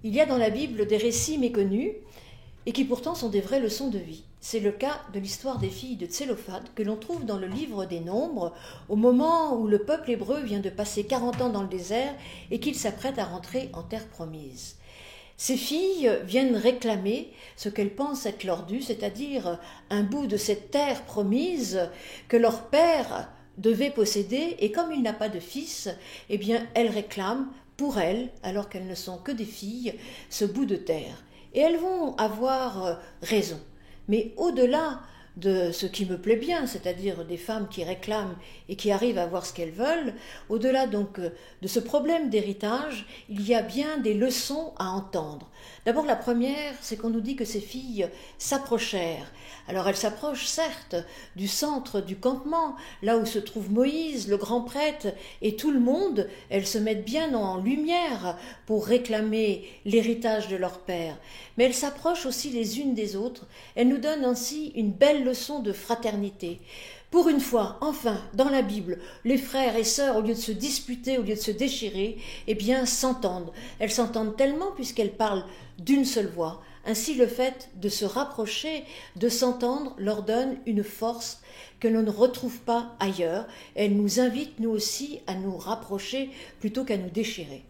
Il y a dans la Bible des récits méconnus et qui pourtant sont des vraies leçons de vie. C'est le cas de l'histoire des filles de Tsélophade que l'on trouve dans le livre des Nombres, au moment où le peuple hébreu vient de passer 40 ans dans le désert et qu'il s'apprête à rentrer en terre promise. Ces filles viennent réclamer ce qu'elles pensent être leur dû, c'est-à-dire un bout de cette terre promise que leur père devait posséder, et comme il n'a pas de fils, eh bien elles réclament pour elles, alors qu'elles ne sont que des filles, ce bout de terre. Et elles vont avoir raison. Mais au-delà de ce qui me plaît bien, c'est-à-dire des femmes qui réclament et qui arrivent à avoir ce qu'elles veulent, au-delà donc de ce problème d'héritage, il y a bien des leçons à entendre. D'abord la première, c'est qu'on nous dit que ces filles s'approchèrent. Alors elles s'approchent certes du centre du campement, là où se trouve Moïse, le grand prêtre, et tout le monde, elles se mettent bien en lumière pour réclamer l'héritage de leur père. Mais elles s'approchent aussi les unes des autres, elles nous donnent ainsi une belle leçon de fraternité. Pour une fois, enfin, dans la Bible, les frères et sœurs, au lieu de se disputer, au lieu de se déchirer, eh bien, s'entendent. Elles s'entendent tellement puisqu'elles parlent d'une seule voix. Ainsi, le fait de se rapprocher, de s'entendre, leur donne une force que l'on ne retrouve pas ailleurs. Elles nous invitent, nous aussi, à nous rapprocher plutôt qu'à nous déchirer.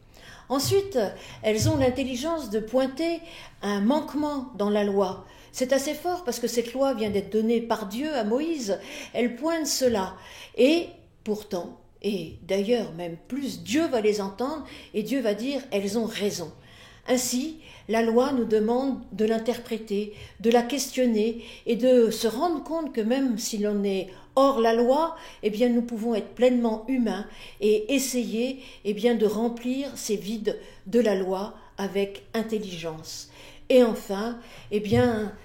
Ensuite, elles ont l'intelligence de pointer un manquement dans la loi. C'est assez fort parce que cette loi vient d'être donnée par Dieu à Moïse. Elle pointe cela. Et pourtant, et d'ailleurs même plus, Dieu va les entendre et Dieu va dire « elles ont raison ». Ainsi, la loi nous demande de l'interpréter, de la questionner et de se rendre compte que même si l'on est hors la loi, eh bien nous pouvons être pleinement humains et essayer de remplir ces vides de la loi avec intelligence. Et enfin,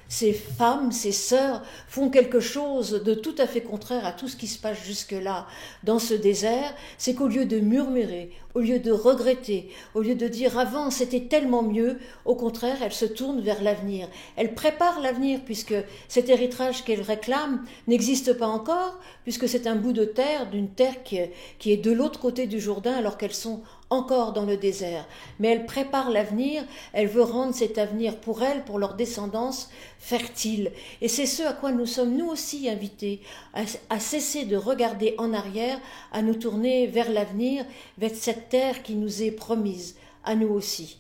ces femmes, ces sœurs font quelque chose de tout à fait contraire à tout ce qui se passe jusque-là dans ce désert, c'est qu'au lieu de murmurer, au lieu de regretter, au lieu de dire avant c'était tellement mieux, au contraire, elles se tournent vers l'avenir. Elles préparent l'avenir puisque cet héritage qu'elles réclament n'existe pas encore, puisque c'est un bout de terre, d'une terre qui est de l'autre côté du Jourdain alors qu'elles sont encore dans le désert. Mais elles préparent l'avenir, elles veulent rendre cet avenir pour elles, pour leur descendance, fertile. Et c'est ce à quoi nous sommes nous aussi invités, à cesser de regarder en arrière, à nous tourner vers l'avenir, vers cette terre qui nous est promise, à nous aussi.